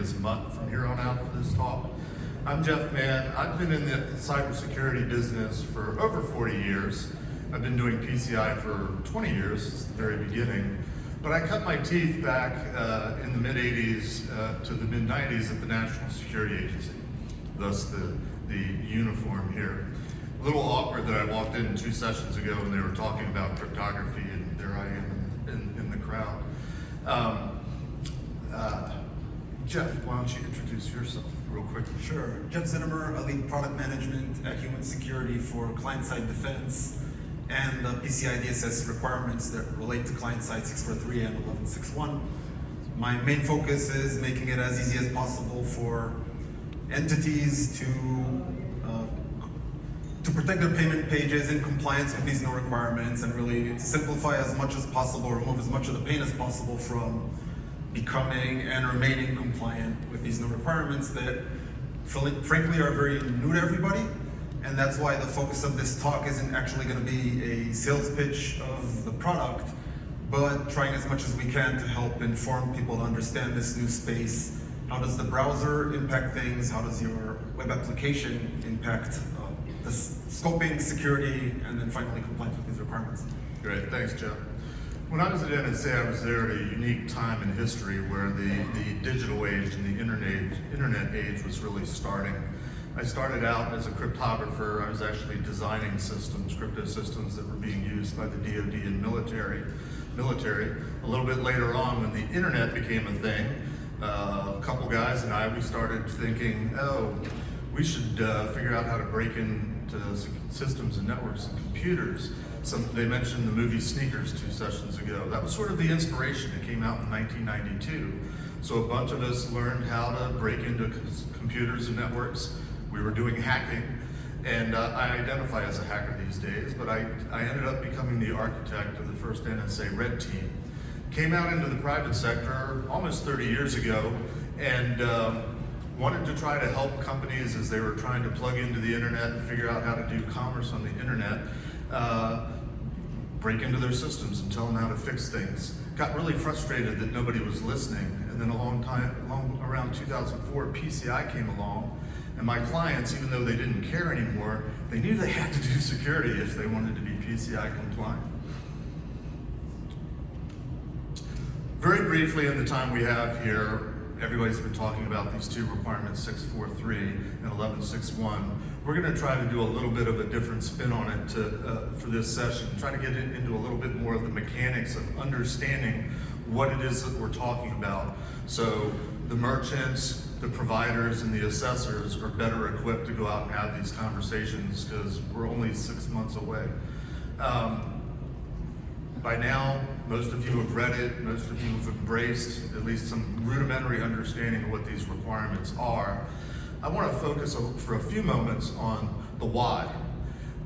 as Mutt from here on out for this talk. I'm Jeff Mann. I've been in the cybersecurity business for over 40 years. I've been doing PCI for 20 years since the very beginning. But I cut my teeth back in the mid-'80s to the mid-'90s at the National Security Agency, thus the uniform here. A little awkward that I walked in 2 sessions ago and they were talking about cryptography, and there I am in the crowd. Jeff, why don't you introduce yourself real quick? Sure. Jeff Zitomer, I lead product management at Human Security for client-side defense and the PCI DSS requirements that relate to client-side 643 and 1161. My main focus is making it as easy as possible for entities to protect their payment pages in compliance with these new requirements, and really simplify as much as possible, remove as much of the pain as possible from becoming and remaining compliant with these new requirements that frankly are very new to everybody. And that's why the focus of this talk isn't actually going to be a sales pitch of the product, but trying as much as we can to help inform people to understand this new space. How does the browser impact things? How does your web application impact the scoping, security, and then finally compliance with these requirements? Great, thanks, Jeff. When I was at NSA, I was there at a unique time in history where the digital age and the internet age was really starting. I started out as a cryptographer. I was actually designing systems, crypto systems that were being used by the DoD and military. A little bit later on, when the internet became a thing, a couple guys and I, we started thinking, oh, we should figure out how to break into systems and networks and computers. They mentioned the movie Sneakers 2 sessions ago. That was sort of the inspiration. It came out in 1992. So a bunch of us learned how to break into computers and networks. We were doing hacking, and I identify as a hacker these days, but I ended up becoming the architect of the first NSA Red Team. Came out into the private sector almost 30 years ago, and wanted to try to help companies as they were trying to plug into the internet and figure out how to do commerce on the internet, break into their systems and tell them how to fix things. Got really frustrated that nobody was listening, and then around 2004, PCI came along, and my clients, even though they didn't care anymore, they knew they had to do security if they wanted to be PCI compliant. Very briefly, in the time we have here, everybody's been talking about these two requirements, 643 and 1161. We're going to try to do a little bit of a different spin on it for this session, try to get into a little bit more of the mechanics of understanding what it is that we're talking about. So the merchants, the providers, and the assessors are better equipped to go out and have these conversations because we're only 6 months away. By now, most of you have read it, most of you have embraced at least some rudimentary understanding of what these requirements are. I want to focus for a few moments on the why.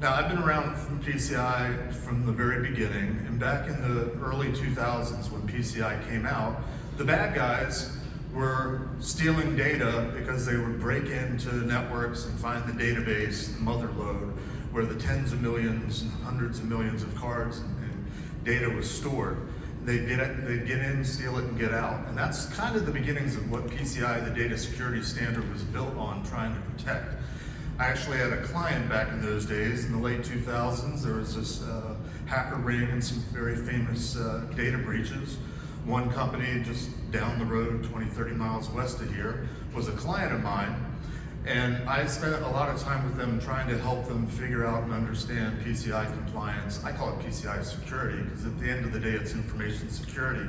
Now, I've been around from PCI from the very beginning, and back in the early 2000s when PCI came out, the bad guys were stealing data because they would break into networks and find the database, the mother lode, where the tens of millions and hundreds of millions of cards and data was stored. They'd get in, steal it, and get out. And that's kind of the beginnings of what PCI, the data security standard, was built on trying to protect. I actually had a client back in those days, in the late 2000s. There was this hacker ring and some very famous data breaches. One company just down the road, 20, 30 miles west of here, was a client of mine. And I spent a lot of time with them trying to help them figure out and understand PCI compliance. I call it PCI security because at the end of the day, it's information security.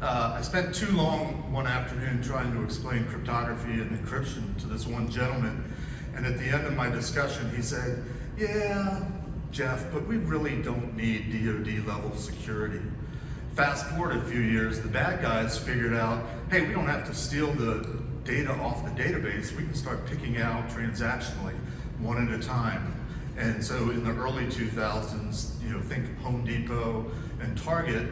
I spent too long one afternoon trying to explain cryptography and encryption to this one gentleman. And at the end of my discussion, he said, yeah, Jeff, but we really don't need DoD level security. Fast forward a few years, the bad guys figured out, hey, we don't have to steal the data off the database. We can start picking out transactionally, one at a time. And so in the early 2000s, think Home Depot and Target,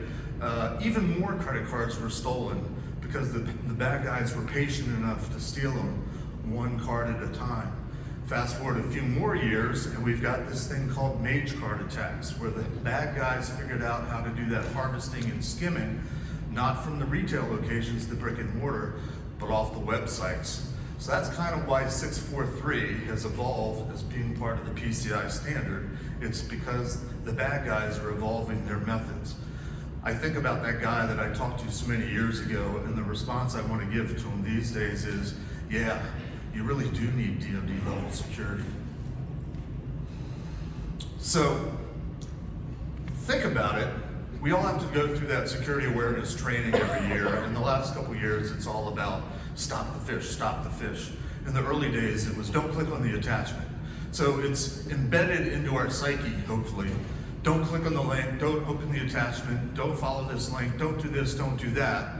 even more credit cards were stolen because the bad guys were patient enough to steal them one card at a time. Fast forward a few more years, and we've got this thing called mage card attacks, where the bad guys figured out how to do that harvesting and skimming, not from the retail locations, the brick and mortar, but off the websites. So that's kind of why 643 has evolved as being part of the PCI standard. It's because the bad guys are evolving their methods. I think about that guy that I talked to so many years ago, and the response I want to give to him these days is, yeah, you really do need DoD level security. So think about it. We all have to go through that security awareness training every year. In the last couple years, it's all about stop the fish, stop the fish. In the early days, it was don't click on the attachment. So it's embedded into our psyche, hopefully. Don't click on the link, don't open the attachment, don't follow this link, don't do this, don't do that.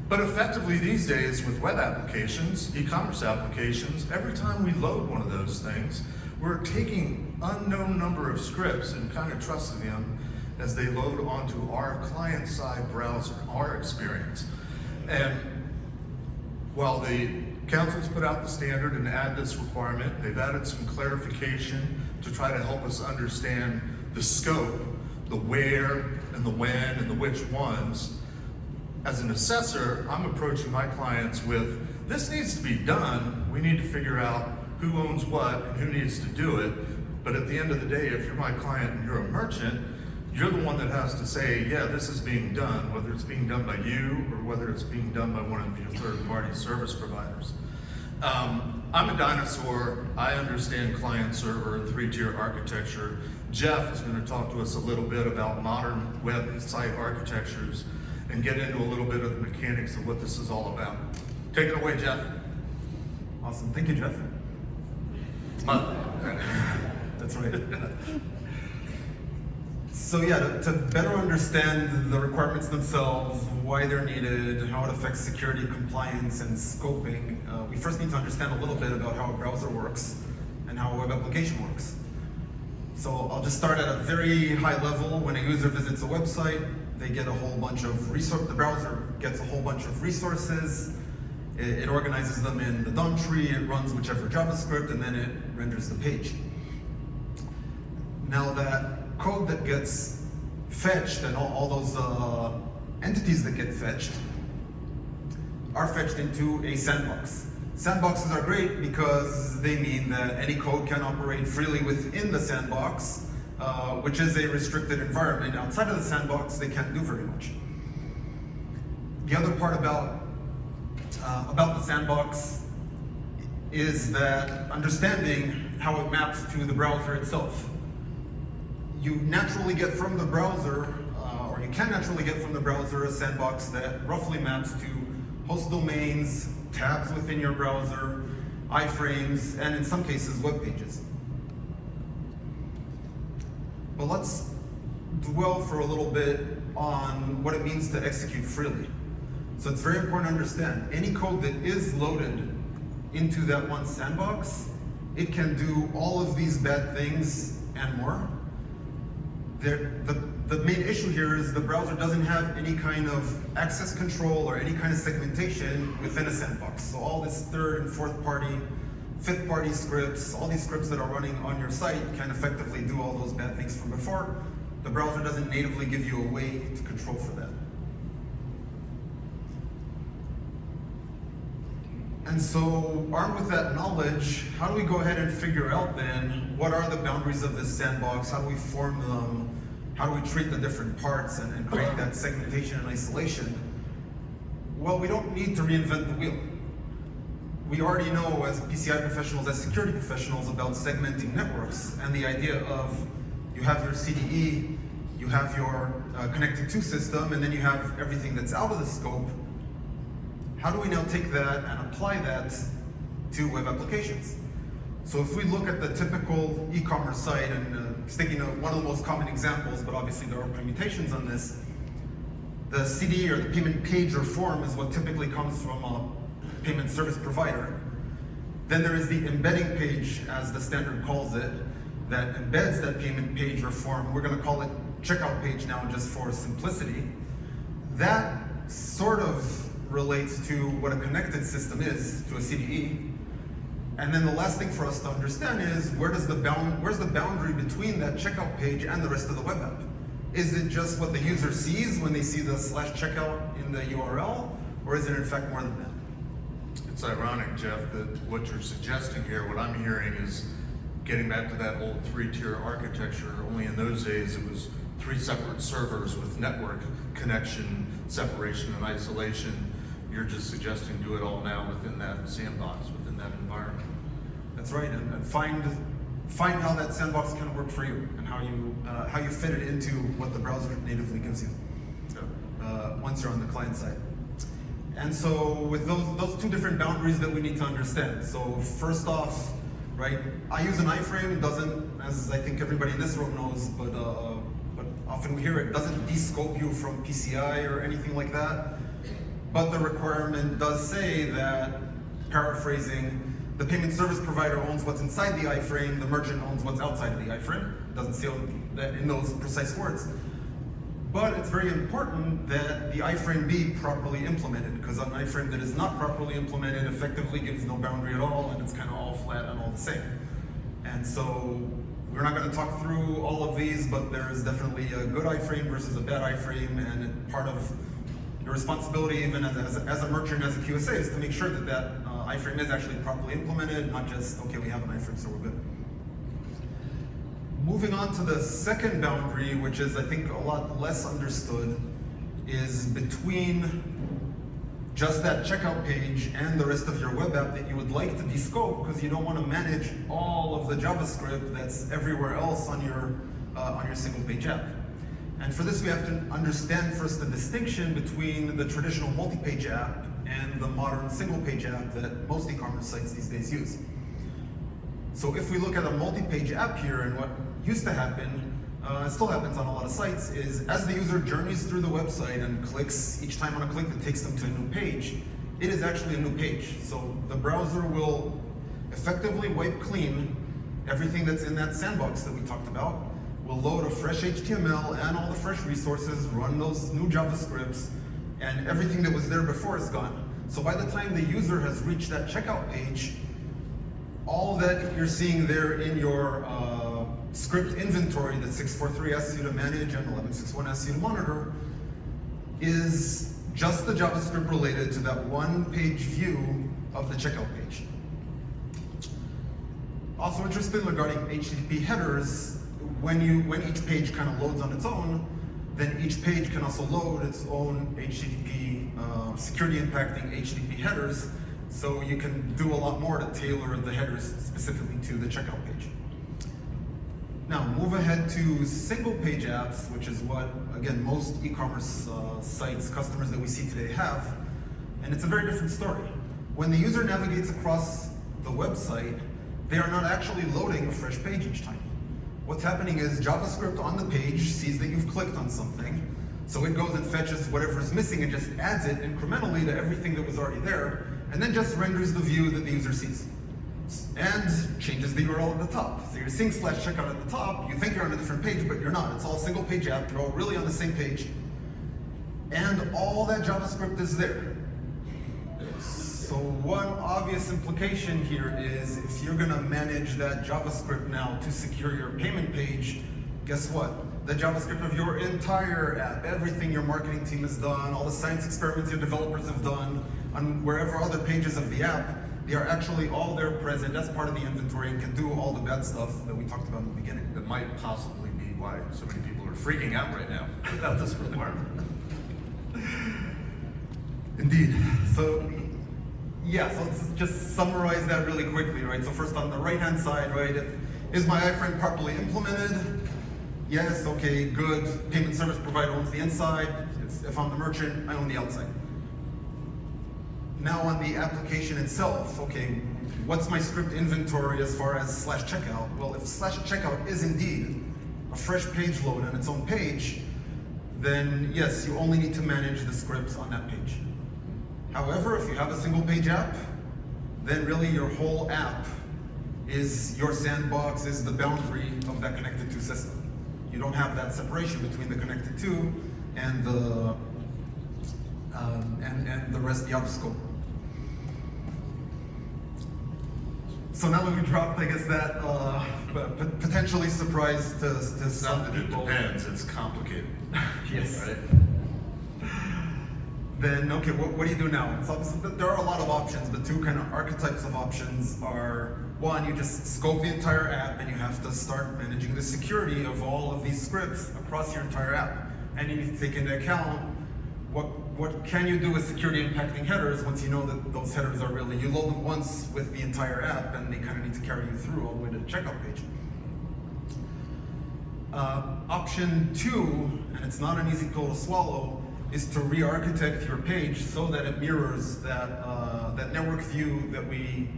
But effectively these days with web applications, e-commerce applications, every time we load one of those things, we're taking unknown number of scripts and kind of trusting them as they load onto our client-side browser, our experience. And while the council's put out the standard and add this requirement, they've added some clarification to try to help us understand the scope, the where and the when and the which ones. As an assessor, I'm approaching my clients with, this needs to be done. We need to figure out who owns what and who needs to do it. But at the end of the day, if you're my client and you're a merchant, you're the one that has to say, yeah, this is being done, whether it's being done by you or whether it's being done by one of your third-party service providers. I'm a dinosaur. I understand client-server and three-tier architecture. Jeff is going to talk to us a little bit about modern website architectures and get into a little bit of the mechanics of what this is all about. Take it away, Jeff. Awesome, thank you, Jeff. That's right. So yeah, to better understand the requirements themselves, why they're needed, how it affects security, compliance, and scoping, we first need to understand a little bit about how a browser works and how a web application works. So I'll just start at a very high level. When a user visits a website, they get a whole bunch of resources. The browser gets a whole bunch of resources. It organizes them in the DOM tree, it runs whichever JavaScript, and then it renders the page. Now that code that gets fetched and all those entities that get fetched are fetched into a sandbox. Sandboxes are great because they mean that any code can operate freely within the sandbox, which is a restricted environment. Outside of the sandbox, they can't do very much. The other part about the sandbox is that understanding how it maps to the browser itself. You naturally get from the browser, or you can naturally get from the browser a sandbox that roughly maps to host domains, tabs within your browser, iframes, and in some cases, web pages. But let's dwell for a little bit on what it means to execute freely. So it's very important to understand, any code that is loaded into that one sandbox, it can do all of these bad things and more. The main issue here is the browser doesn't have any kind of access control or any kind of segmentation within a sandbox. So all this third and fourth party, fifth party scripts, all these scripts that are running on your site can effectively do all those bad things from before. The browser doesn't natively give you a way to control for that. And so, armed with that knowledge, how do we go ahead and figure out then, what are the boundaries of this sandbox? How do we form them? How do we treat the different parts and create that segmentation and isolation? Well, we don't need to reinvent the wheel. We already know as PCI professionals, as security professionals, about segmenting networks and the idea of you have your CDE, you have your connected to system, and then you have everything that's out of the scope. How do we now take that and apply that to web applications? So if we look at the typical e-commerce site, and sticking to one of the most common examples, but obviously there are permutations on this, the CD or the payment page or form is what typically comes from a payment service provider. Then there is the embedding page, as the standard calls it, that embeds that payment page or form. We're going to call it checkout page now just for simplicity. That sort of relates to what a connected system is to a CDE. And then the last thing for us to understand is where's the boundary between that checkout page and the rest of the web app? Is it just what the user sees when they see the /checkout in the URL, or is it in fact more than that? It's ironic, Jeff, that what you're suggesting here, what I'm hearing is getting back to that old 3-tier architecture. Only in those days it was 3 separate servers with network connection, separation, and isolation. You're just suggesting do it all now within that sandbox, within that environment. That's right, and find how that sandbox can work for you and how you fit it into what the browser natively gives you once you're on the client side. And so with those 2 different boundaries that we need to understand. So first off, right, I use an iframe. It doesn't, as I think everybody in this room knows, but often we hear it doesn't descope you from PCI or anything like that. But the requirement does say that, paraphrasing, the payment service provider owns what's inside the iframe, the merchant owns what's outside of the iframe. It doesn't say that in those precise words. But it's very important that the iframe be properly implemented, because an iframe that is not properly implemented effectively gives no boundary at all, and it's kind of all flat and all the same. And so we're not going to talk through all of these, but there is definitely a good iframe versus a bad iframe, and part of your responsibility, even as a merchant, as a QSA, is to make sure that that iframe is actually properly implemented, not just, okay, we have an iframe, so we're good. Moving on to the second boundary, which is, I think, a lot less understood, is between just that checkout page and the rest of your web app that you would like to descope because you don't want to manage all of the JavaScript that's everywhere else on your single-page app. And for this, we have to understand first the distinction between the traditional multi-page app and the modern single-page app that most e-commerce sites these days use. So if we look at a multi-page app here, and what used to happen, still happens on a lot of sites, is as the user journeys through the website and clicks, each time on a click that takes them to a new page, it is actually a new page. So the browser will effectively wipe clean everything that's in that sandbox that we talked about. We'll load a fresh HTML and all the fresh resources, run those new JavaScripts, and everything that was there before is gone. So by the time the user has reached that checkout page, all that you're seeing there in your script inventory that 643 asks you to manage and 1161 asks you to monitor is just the JavaScript related to that one-page view of the checkout page. Also interesting regarding HTTP headers, when each page kind of loads on its own, then each page can also load its own HTTP security impacting HTTP headers. So you can do a lot more to tailor the headers specifically to the checkout page. Now, move ahead to single-page apps, which is what, again, most e-commerce sites, customers that we see today have. And it's a very different story. When the user navigates across the website, they are not actually loading a fresh page each time. What's happening is JavaScript on the page sees that you've clicked on something, so it goes and fetches whatever is missing and just adds it incrementally to everything that was already there, and then just renders the view that the user sees. And changes the URL at the top. So you're seeing /checkout at the top, you think you're on a different page, but you're not. It's all single page app, you're all really on the same page. And all that JavaScript is there. So one obvious implication here is if you're gonna manage that JavaScript now to secure your payment page, guess what? The JavaScript of your entire app, everything your marketing team has done, all the science experiments your developers have done, on wherever other pages of the app, they are actually all there present as part of the inventory and can do all the bad stuff that we talked about in the beginning. That might possibly be why so many people are freaking out right now about this requirement. Indeed. So, yeah, so let's just summarize that really quickly, right? So first on the right-hand side, right, is my iframe properly implemented? Yes, okay, good. Payment service provider owns the inside. If I'm the merchant, I own the outside. Now on the application itself, okay, what's my script inventory as far as /checkout? Well, if /checkout is indeed a fresh page load on its own page, then yes, you only need to manage the scripts on that page. However, if you have a single page app, then really your whole app is your sandbox, is the boundary of that connected to system. You don't have that separation between the connected to and the rest out of scope. So now that we dropped, I guess, that potentially surprise to some Not that it people. depends, it's complicated. Yes. Right? then okay, what do you do now? So there are a lot of options. The two kind of archetypes of options are, one, you just scope the entire app and you have to start managing the security of all of these scripts across your entire app. And you need to take into account what can you do with security impacting headers once you know that those headers are really, you load them once with the entire app and they kind of need to carry you through all the way to the checkout page. Option two, and it's not an easy pill to swallow, is to re-architect your page so that it mirrors that network view that we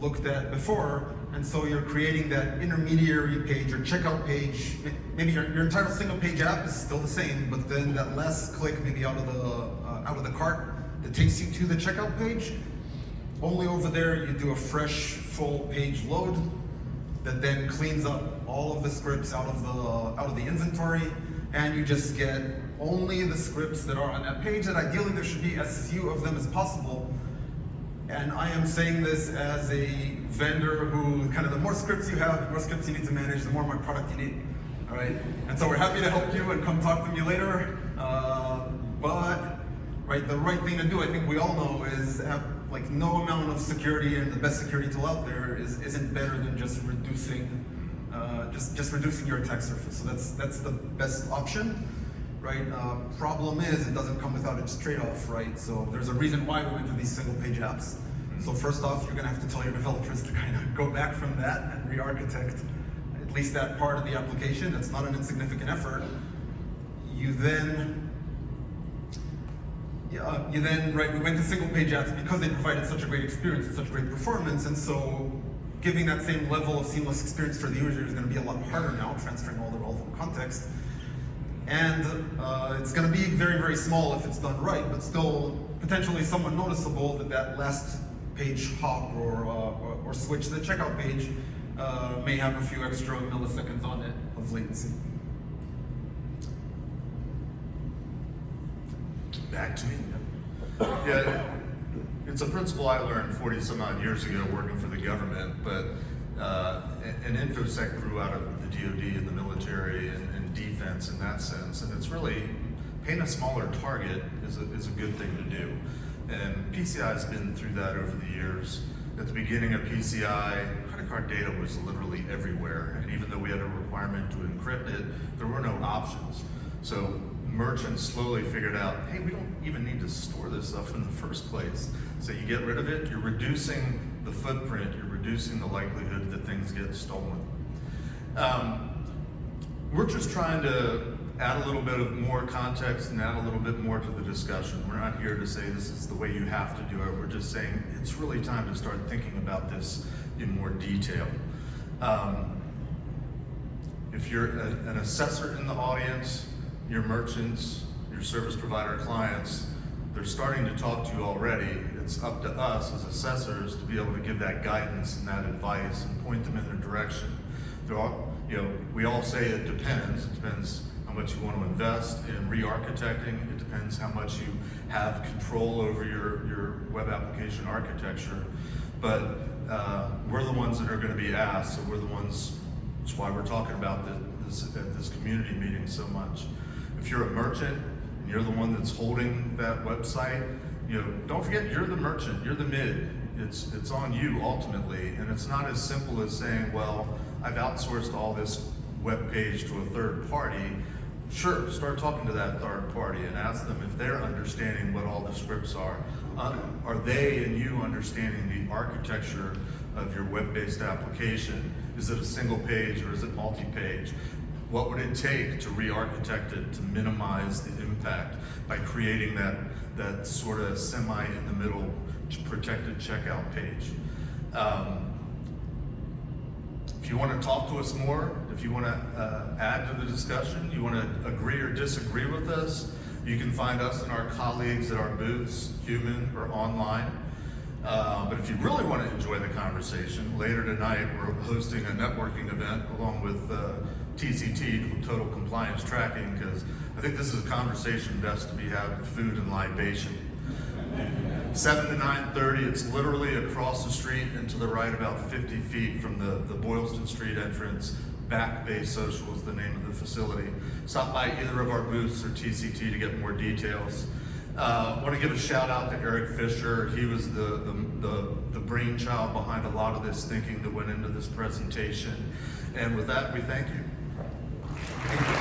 looked at before. And so you're creating that intermediary page or checkout page. Maybe your entire single page app is still the same, but then that last click maybe out of the cart that takes you to the checkout page, only over there you do a fresh full page load that then cleans up all of the scripts out of the inventory, and you just get only the scripts that are on that page, and ideally there should be as few of them as possible. And I am saying this as a vendor who, kind of the more scripts you have, the more scripts you need to manage, the more my product you need, all right? And so we're happy to help you and come talk to me later, but right, the right thing to do, I think we all know, is have like no amount of security, and the best security tool out there isn't better than just reducing your attack surface. So that's the best option, right? Problem is it doesn't come without its trade-off, right? So there's a reason why we went to these single-page apps. So first off, you're going to have to tell your developers to kind of go back from that and re-architect at least that part of the application. That's not an insignificant effort. You then, right, we went to single-page apps because they provided such a great experience and such great performance, and so giving that same level of seamless experience for the user is going to be a lot harder now, transferring all the relevant context. And it's going to be very, very small if it's done right, but still potentially somewhat noticeable that last page hop or switch to the checkout page may have a few extra milliseconds on it of latency. Back to me. Yeah, it's a principle I learned 40 some odd years ago working for the government, but an InfoSec grew out of the DoD and the military and defense in that sense, and it's really, paint a smaller target is a good thing to do. And PCI has been through that over the years. At the beginning of PCI, credit card data was literally everywhere, and even though we had a requirement to encrypt it, there were no options. So merchants slowly figured out, hey, we don't even need to store this stuff in the first place. So you get rid of it, you're reducing the footprint, you're reducing the likelihood that things get stolen. We're just trying to add a little bit of more context and add a little bit more to the discussion. We're not here to say this is the way you have to do it. We're just saying it's really time to start thinking about this in more detail. If you're an assessor in the audience, your merchants, your service provider clients, they're starting to talk to you already. It's up to us as assessors to be able to give that guidance and that advice and point them in their direction. We all say it depends. It depends how much you want to invest in re-architecting. It depends how much you have control over your web application architecture. But we're the ones that are going to be asked, so we're the ones, that's why we're talking about this at this community meeting so much. If you're a merchant and you're the one that's holding that website, don't forget you're the merchant, you're the mid. It's on you ultimately, and it's not as simple as saying, well, I've outsourced all this web page to a third party. Sure, start talking to that third party and ask them if they're understanding what all the scripts are. Are they and you understanding the architecture of your web-based application? Is it a single page or is it multi-page? What would it take to re-architect it to minimize the impact by creating that sort of semi in the middle protected checkout page? If you want to talk to us more, if you want to add to the discussion, you want to agree or disagree with us, you can find us and our colleagues at our booths, human or online. But if you really want to enjoy the conversation, later tonight we're hosting a networking event along with TCT, Total Compliance Tracking, because I think this is a conversation best to be had with food and libation. 7 to 9:30, it's literally across the street and to the right about 50 feet from the Boylston Street entrance. Back Bay Social is the name of the facility. Stop by either of our booths or TCT to get more details. Want to give a shout out to Eric Fisher. He was the brainchild behind a lot of this thinking that went into this presentation. And with that, we thank you. Thank you.